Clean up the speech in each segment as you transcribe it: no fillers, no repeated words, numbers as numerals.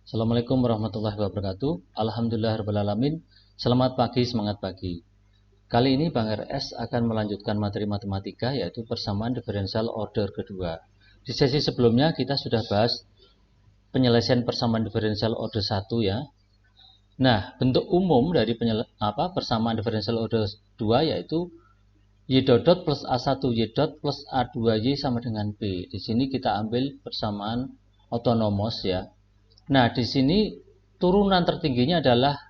Assalamualaikum warahmatullahi wabarakatuh. Alhamdulillahirrahmanirrahim. Selamat pagi, semangat pagi. Kali ini Bang RS akan melanjutkan materi matematika, yaitu persamaan diferensial order kedua. Di sesi sebelumnya kita sudah bahas penyelesaian persamaan diferensial order 1 ya. Nah, bentuk umum dari persamaan diferensial order 2 yaitu y dot plus A1 y dot plus A2y sama dengan B. Di sini kita ambil persamaan otonomos ya. Nah, di sini turunan tertingginya adalah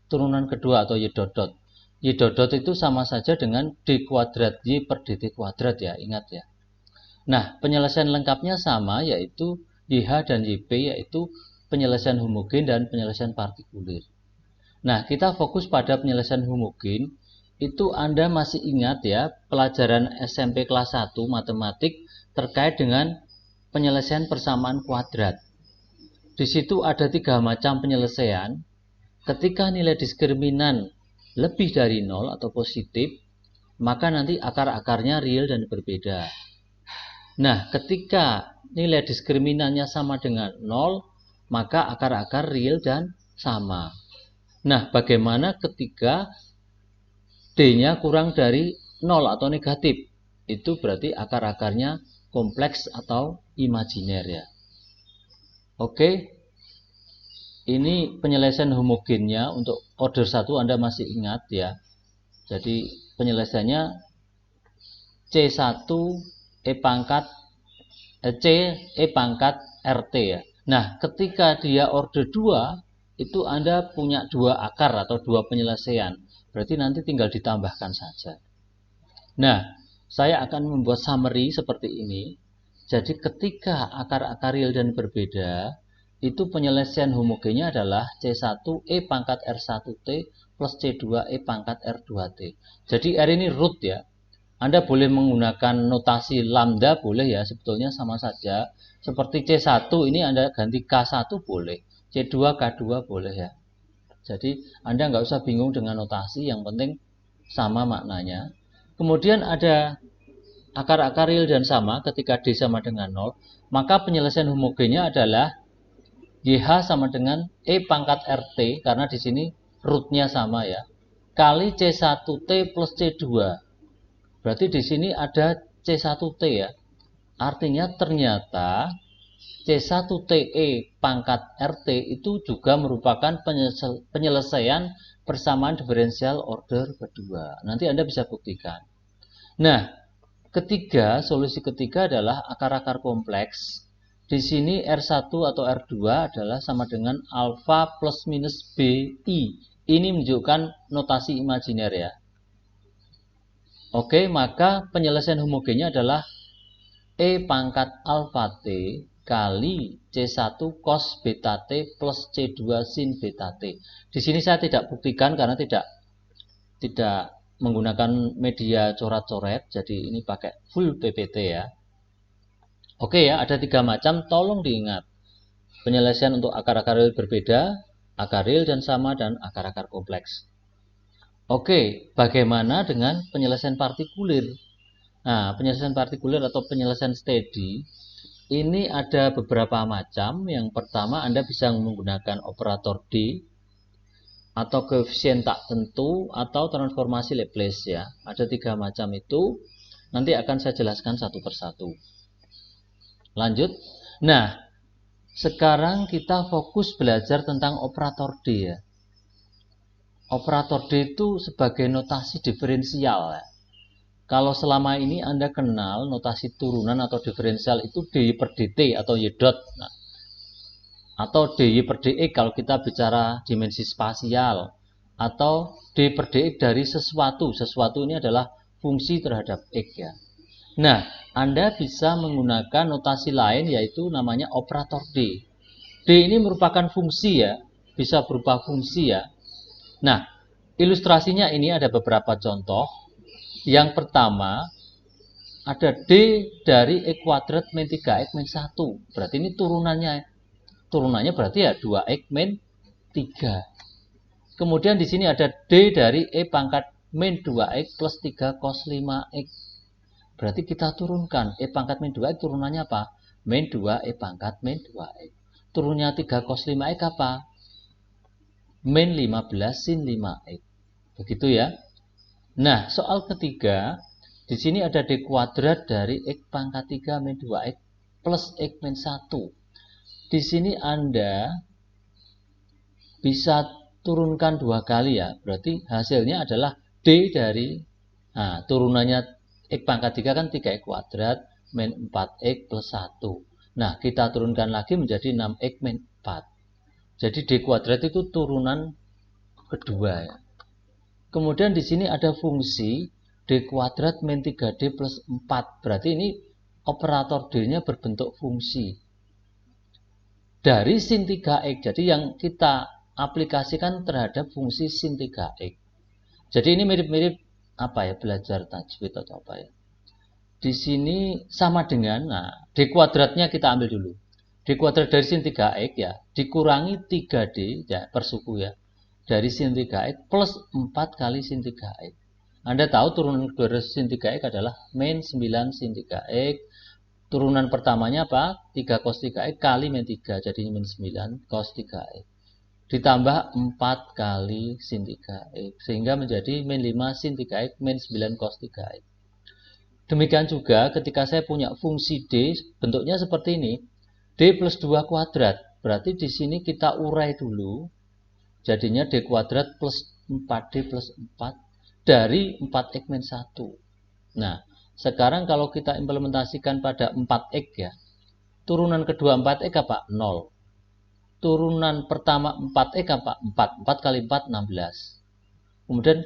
turunan kedua atau y dot dot. Y dot dot itu sama saja dengan d kuadrat y per dt kuadrat ya, ingat ya. Nah, penyelesaian lengkapnya sama, yaitu YH dan YP, yaitu penyelesaian homogen dan penyelesaian partikulir. Nah, kita fokus pada penyelesaian homogen. Itu Anda masih ingat ya, pelajaran SMP kelas 1 matematik terkait dengan penyelesaian persamaan kuadrat. Di situ ada 3 macam penyelesaian. Ketika nilai diskriminan lebih dari 0 atau positif, maka nanti akar-akarnya real dan berbeda. Nah, ketika nilai diskriminannya sama dengan 0, maka akar-akar real dan sama. Nah, bagaimana ketika D-nya kurang dari 0 atau negatif? Itu berarti akar-akarnya kompleks atau imajiner ya. Oke, ini penyelesaian homogennya untuk order 1 Anda masih ingat ya. Jadi penyelesaiannya C1 E pangkat C E pangkat RT ya. Nah, ketika dia order 2, itu Anda punya 2 akar atau 2 penyelesaian. Berarti nanti tinggal ditambahkan saja. Nah, saya akan membuat summary seperti ini. Jadi ketika akar-akar real dan berbeda, itu penyelesaian homogennya adalah C1 E pangkat R1T plus C2 E pangkat R2T. Jadi R ini root ya. Anda boleh menggunakan notasi lambda, boleh ya, sebetulnya sama saja. Seperti C1 ini Anda ganti K1 boleh, C2 K2 boleh ya. Jadi Anda nggak usah bingung dengan notasi, yang penting sama maknanya. Kemudian ada akar-akar real dan sama ketika D sama dengan 0, maka penyelesaian homogennya adalah YH sama dengan E pangkat RT, karena di sini rootnya sama ya, kali C1T plus C2. Berarti di sini ada C1T ya. Artinya ternyata C1TE pangkat RT itu juga merupakan penyelesaian persamaan diferensial order kedua. Nanti Anda bisa buktikan. Nah, solusi ketiga adalah akar-akar kompleks. Di sini R1 atau R2 adalah sama dengan alfa plus minus BI. Ini menunjukkan notasi imajiner ya. Oke, maka penyelesaian homogennya adalah E pangkat alfa T kali C1 cos beta T plus C2 sin beta T. Di sini saya tidak buktikan karena tidak menggunakan media coret-coret, jadi ini pakai full PPT ya. Oke ya, ada 3 macam, tolong diingat. Penyelesaian untuk akar-akar real berbeda, akar real dan sama, dan akar-akar kompleks. Oke, bagaimana dengan penyelesaian partikulir? Nah, penyelesaian partikulir atau penyelesaian steady, ini ada beberapa macam. Yang pertama, Anda bisa menggunakan operator D, atau koefisien tak tentu, atau transformasi Laplace ya. Ada 3 macam itu. Nanti akan saya jelaskan satu persatu. Lanjut. Nah, sekarang kita fokus belajar tentang operator D ya. Operator D itu sebagai notasi diferensial ya. Kalau selama ini Anda kenal notasi turunan atau diferensial itu dy per dt atau y dot. Nah, atau dy per dx kalau kita bicara dimensi spasial, atau d per dx dari sesuatu. Sesuatu ini adalah fungsi terhadap x ya. Nah, Anda bisa menggunakan notasi lain, yaitu namanya operator D. D ini merupakan fungsi ya, bisa berupa fungsi ya. Nah, ilustrasinya ini ada beberapa contoh. Yang pertama, ada D dari E kuadrat min 3X min 1. Berarti ini turunannya. Turunannya berarti ya 2X min 3. Kemudian di sini ada D dari E pangkat min 2X plus 3 cos 5X. Berarti kita turunkan E pangkat min 2X, turunannya apa? Min 2 E pangkat min 2X. turunnya 3 cos 5x apa? Min 15 sin 5x. Begitu ya. Nah, soal ketiga, di sini ada D kuadrat dari X pangkat 3 min 2X plus X min 1. Di sini Anda bisa turunkan 2 kali ya. Berarti hasilnya adalah D dari, nah, turunannya X pangkat 3 kan 3X kuadrat min 4X plus 1. Nah, kita turunkan lagi menjadi 6X min 4. Jadi D kuadrat itu turunan kedua ya. Kemudian di sini ada fungsi D kuadrat min 3D plus 4. Berarti ini operator D-nya berbentuk fungsi dari sin 3X. Jadi yang kita aplikasikan terhadap fungsi sin 3X. Jadi ini mirip-mirip apa ya, belajar tajwid atau apa ya. Di sini sama dengan, nah, D kuadratnya kita ambil dulu. D kuadrat dari sin 3X ya, dikurangi 3D ya, per suku ya. Dari sin 3X plus 4 kali sin 3X. Anda tahu turunan kedua dari sin 3X adalah min 9 sin 3X. Turunan pertamanya apa? 3 cos 3X kali min 3. Jadi min 9 cos 3X. Ditambah 4 kali sin 3X. Sehingga menjadi min 5 sin 3X min 9 cos 3X. Demikian juga ketika saya punya fungsi D, bentuknya seperti ini. D plus 2 kuadrat. Berarti di sini kita urai dulu. Jadinya D kuadrat plus 4D plus 4 dari 4X min 1. Nah, sekarang kalau kita implementasikan pada 4X ya, turunan kedua 4X apa? 0. Turunan pertama 4X apa? 4. 4 kali 4, 16. Kemudian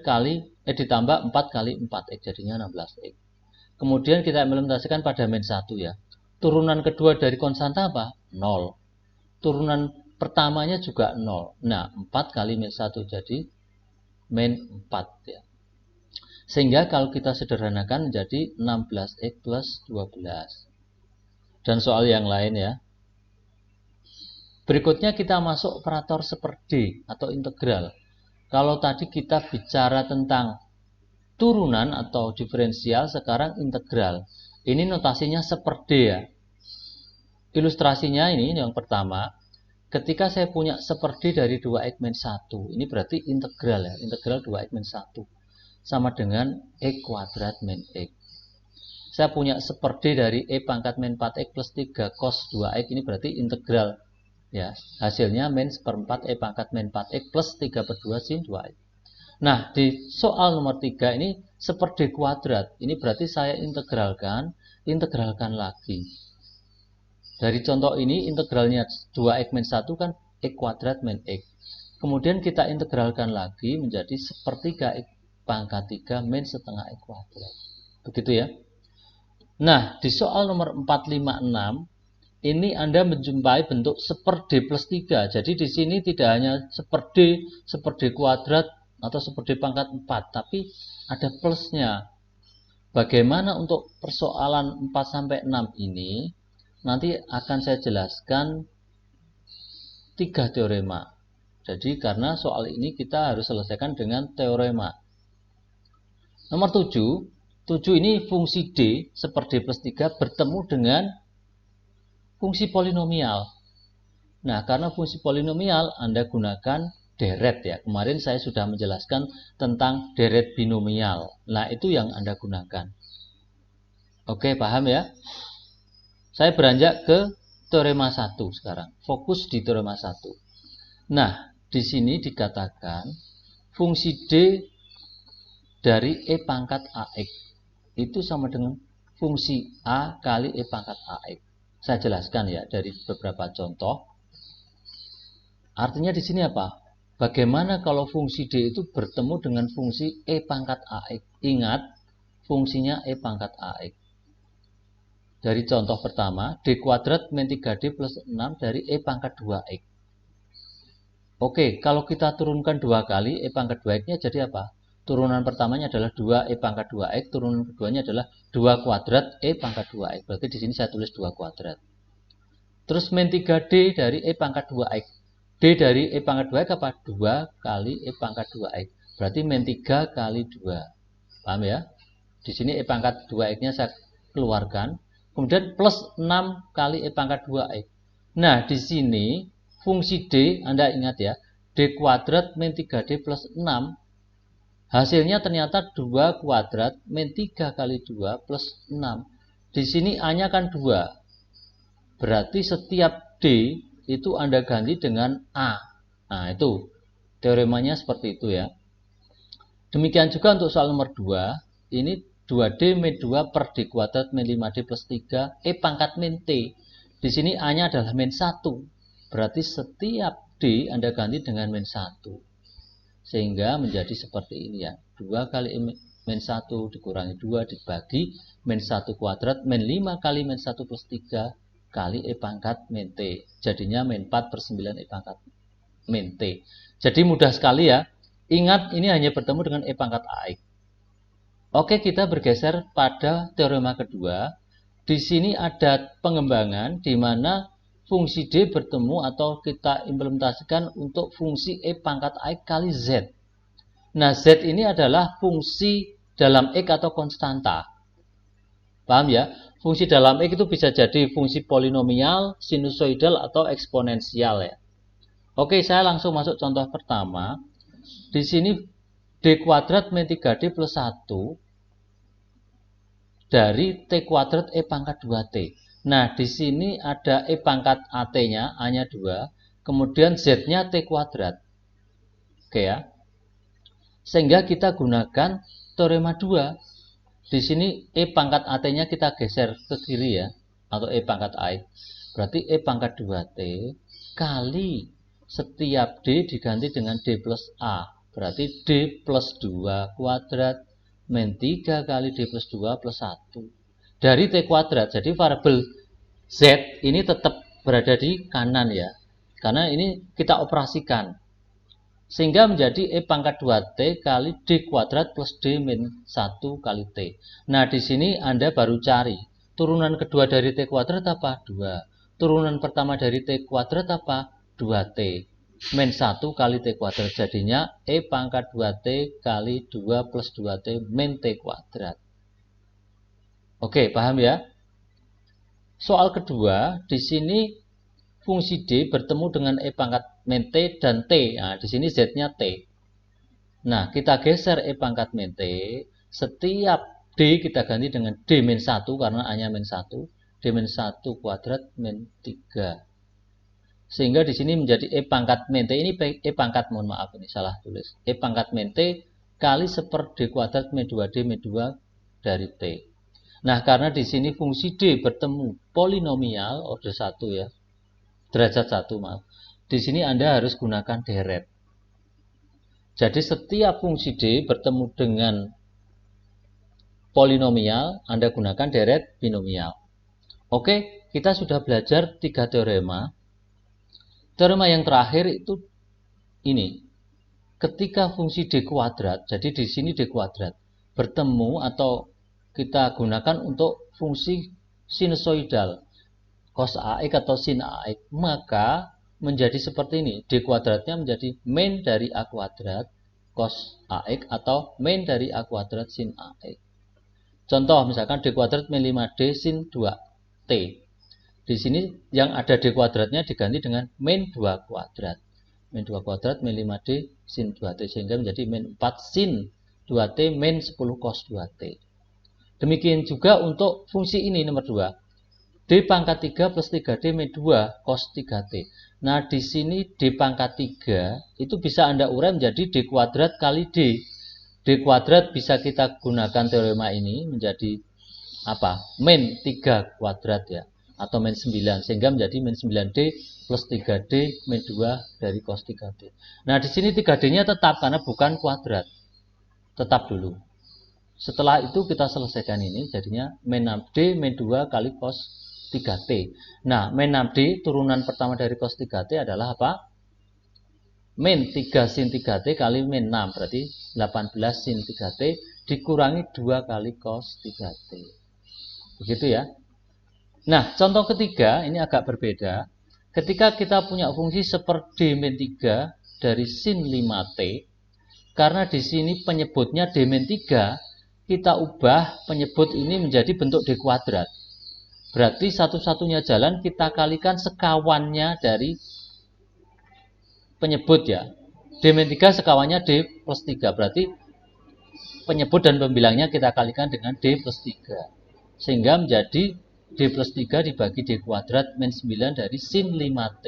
ditambah 4 kali 4X, jadinya 16X. Kemudian kita implementasikan pada min 1 ya. Turunan kedua dari konstanta apa? 0. Turunan pertamanya juga 0. Nah, 4 kali min 1 jadi min 4 ya. Sehingga kalau kita sederhanakan menjadi 16x plus 12. Dan soal yang lain ya. Berikutnya kita masuk operator seperti atau integral. Kalau tadi kita bicara tentang turunan atau diferensial, sekarang integral. Ini notasinya seperti ya. Ilustrasinya ini yang pertama. Ketika saya punya seperti dari 2x min 1, ini berarti integral ya, integral 2x min 1 sama dengan x kuadrat min x. Saya punya seperti dari e pangkat min 4x plus 3 cos 2x, ini berarti integral ya, hasilnya min seperempat e pangkat min 4x plus 3 per 2 sin 2x. Nah, di soal nomor 3 ini seperti kuadrat, ini berarti saya integralkan lagi. Dari contoh ini integralnya 2x min 1 kan x kuadrat min x. Kemudian kita integralkan lagi menjadi sepertiga x pangkat 3 min setengah x kuadrat. Begitu ya. Nah, di soal nomor 4, 5, 6 ini Anda menjumpai bentuk seperti plus 3. Jadi di sini tidak hanya seperti kuadrat atau seperti pangkat 4, tapi ada plusnya. Bagaimana untuk persoalan 4 sampai 6 ini? Nanti akan saya jelaskan 3 teorema. Jadi karena soal ini kita harus selesaikan dengan teorema. Nomor 7 ini fungsi D seperti plus 3 bertemu dengan fungsi polinomial. Nah, karena fungsi polinomial Anda gunakan deret ya. Kemarin saya sudah menjelaskan tentang deret binomial. Nah, itu yang Anda gunakan. Oke, paham ya? Saya beranjak ke teorema 1 sekarang. Fokus di teorema 1. Nah, di sini dikatakan fungsi D dari E pangkat AX itu sama dengan fungsi A kali E pangkat AX. Saya jelaskan ya dari beberapa contoh. Artinya di sini apa? Bagaimana kalau fungsi D itu bertemu dengan fungsi E pangkat AX? Ingat, fungsinya E pangkat AX. Dari contoh pertama, D kuadrat min 3D plus 6 dari E pangkat 2X. Oke, kalau kita turunkan 2 kali, E pangkat 2X-nya jadi apa? Turunan pertamanya adalah 2 E pangkat 2X, turunan keduanya adalah 2 kuadrat E pangkat 2X. Berarti di sini saya tulis 2 kuadrat. Terus min 3D dari E pangkat 2X. D dari E pangkat 2X apa? 2 kali E pangkat 2X. Berarti min 3 kali 2. Paham ya? Di sini E pangkat 2X-nya saya keluarkan. Kemudian plus 6 kali E pangkat 2X. Nah, di sini fungsi D, Anda ingat ya, D kuadrat min 3D plus 6. Hasilnya ternyata 2 kuadrat min 3 kali 2 plus 6. Di sini A-nya kan 2. Berarti setiap D itu Anda ganti dengan A. Nah, itu teoremanya seperti itu ya. Demikian juga untuk soal nomor 2. Ini 2D min 2 per D kuadrat min 5D plus 3 E pangkat min T. Di sini A-nya adalah min 1. Berarti setiap D Anda ganti dengan min 1. Sehingga menjadi seperti ini ya. 2 kali min 1 dikurangi 2 dibagi min 1 kuadrat min 5 kali min 1 plus 3 kali E pangkat min T. Jadinya min 4 per 9 E pangkat min T. Jadi mudah sekali ya. Ingat ini hanya bertemu dengan E pangkat AX. Oke, kita bergeser pada teorema kedua. Di sini ada pengembangan di mana fungsi D bertemu atau kita implementasikan untuk fungsi E pangkat AX kali Z. Nah, Z ini adalah fungsi dalam X atau konstanta. Paham ya? Fungsi dalam X itu bisa jadi fungsi polinomial, sinusoidal, atau eksponensial ya. Oke, saya langsung masuk contoh pertama. Di sini D kuadrat min 3D plus 1 dari T kuadrat E pangkat 2T. Nah, di sini ada E pangkat AT-nya, A-nya 2, kemudian Z-nya T kuadrat. Oke ya. Sehingga kita gunakan teorema 2. Di sini E pangkat AT-nya kita geser ke kiri ya, atau E pangkat AX. Berarti E pangkat 2T kali setiap D diganti dengan D plus A. Berarti D plus 2 kuadrat min 3 kali D plus 2 plus 1. Dari T kuadrat, jadi variabel Z ini tetap berada di kanan ya. Karena ini kita operasikan. Sehingga menjadi E pangkat 2T kali D kuadrat plus D min 1 kali T. Nah, di sini Anda baru cari. Turunan kedua dari T kuadrat apa? 2. Turunan pertama dari T kuadrat apa? 2T. Min 1 kali T kuadrat. Jadinya E pangkat 2T kali 2 plus 2T min T kuadrat. Oke, paham ya? Soal kedua, di sini fungsi D bertemu dengan E pangkat min T dan T. Nah, di sini Z-nya T. Nah, kita geser E pangkat min T. Setiap D kita ganti dengan D min 1 karena A-nya min 1. D min 1 kuadrat min 3. Sehingga di sini menjadi E pangkat min T. Ini E pangkat, mohon maaf ini salah tulis. E pangkat min T kali 1 D kuadrat min 2D min 2 dari T. Nah, karena di sini fungsi D bertemu polinomial order 1 ya. Derajat 1 maaf. Di sini Anda harus gunakan deret. Jadi setiap fungsi D bertemu dengan polinomial, Anda gunakan deret binomial. Oke, kita sudah belajar 3 teorema. Teorema yang terakhir itu ini. Ketika fungsi D kuadrat, jadi di sini D kuadrat, bertemu atau kita gunakan untuk fungsi sinusoidal cos AX atau sin AX, maka menjadi seperti ini. D kuadratnya menjadi min dari A kuadrat cos AX atau min dari A kuadrat sin AX. Contoh misalkan D kuadrat min 5D sin 2T. Di sini yang ada D kuadratnya diganti dengan min 2 kuadrat. Min 2 kuadrat min 5D sin 2T sehingga menjadi min 4 sin 2T min 10 cos 2T. Demikian juga untuk fungsi ini nomor 2. D pangkat 3 plus 3D min 2 cos 3T. Nah, di sini D pangkat 3 itu bisa Anda urai menjadi D kuadrat kali D. D kuadrat bisa kita gunakan teorema ini menjadi apa? Min 3 kuadrat ya. Atau min 9. Sehingga menjadi min 9D plus 3D min 2 dari cos 3D. Nah, di sini 3D-nya tetap karena bukan kuadrat. Tetap dulu. Setelah itu kita selesaikan ini, jadinya min 6D min 2 kali cos 3T. Nah, min 6D turunan pertama dari cos 3T adalah apa? Min 3 sin 3T kali min 6. Berarti 18 sin 3T dikurangi 2 kali cos 3T. Begitu ya. Nah, contoh ketiga ini agak berbeda. Ketika kita punya fungsi seperti D min 3 dari sin 5T, karena di sini penyebutnya D min 3, kita ubah penyebut ini menjadi bentuk D kuadrat. Berarti satu-satunya jalan kita kalikan sekawannya dari penyebut ya. D-3 sekawannya D plus 3. Berarti penyebut dan pembilangnya kita kalikan dengan D plus 3. Sehingga menjadi D plus 3 dibagi D kuadrat min 9 dari sin 5T.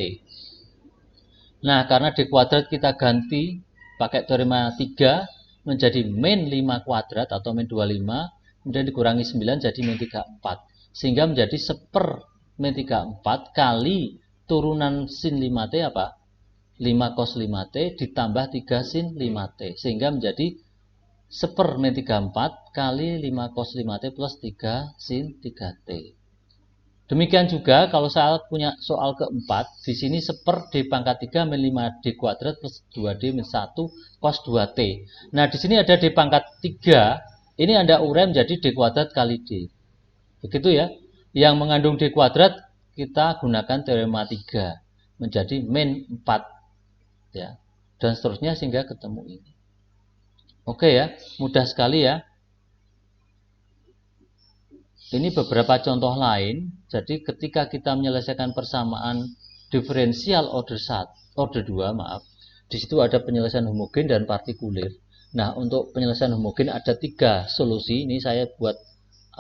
Nah, karena D kuadrat kita ganti pakai teorema 3 menjadi min 5 kuadrat atau min 25. Kemudian dikurangi 9 jadi min 34. Sehingga menjadi 1/min 34 kali turunan sin 5T apa? 5 cos 5T ditambah 3 sin 5T. Sehingga menjadi 1/min 34 kali 5 cos 5T plus 3 sin 3T. Demikian juga kalau saya punya soal keempat, di sini 1/d pangkat 3 min 5d kuadrat plus 2d min 1 cos 2t. Nah, di sini ada d pangkat 3, ini Anda urai menjadi d kuadrat kali d. Begitu ya. Yang mengandung d kuadrat kita gunakan teorema 3 menjadi min 4 ya. Dan seterusnya sehingga ketemu ini. Oke ya, mudah sekali ya. Ini beberapa contoh lain. Jadi ketika kita menyelesaikan persamaan diferensial order 2, di situ ada penyelesaian homogen dan partikulir. Nah, untuk penyelesaian homogen ada 3 solusi. Ini saya buat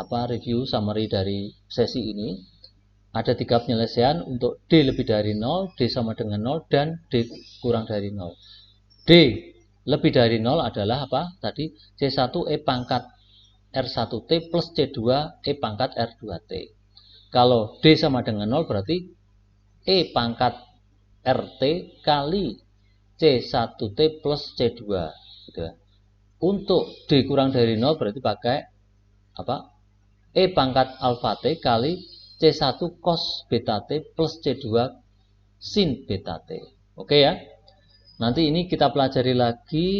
review summary dari sesi ini. Ada 3 penyelesaian untuk D lebih dari 0, D sama dengan 0, dan D kurang dari 0. D lebih dari 0 adalah apa? Tadi C1E pangkat R1T plus C2E pangkat R2T. Kalau D sama dengan 0 berarti E pangkat RT kali C1T plus C2. Gitu ya. Untuk D kurang dari 0 berarti pakai apa? E pangkat alfa T kali C1 cos beta T plus C2 sin beta T. Oke ya. Nanti ini kita pelajari lagi.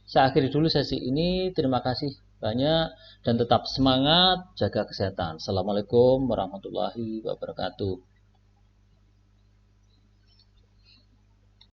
Saya akhiri dulu sesi ini. Terima kasih banyak dan tetap semangat, jaga kesehatan. Assalamualaikum warahmatullahi wabarakatuh.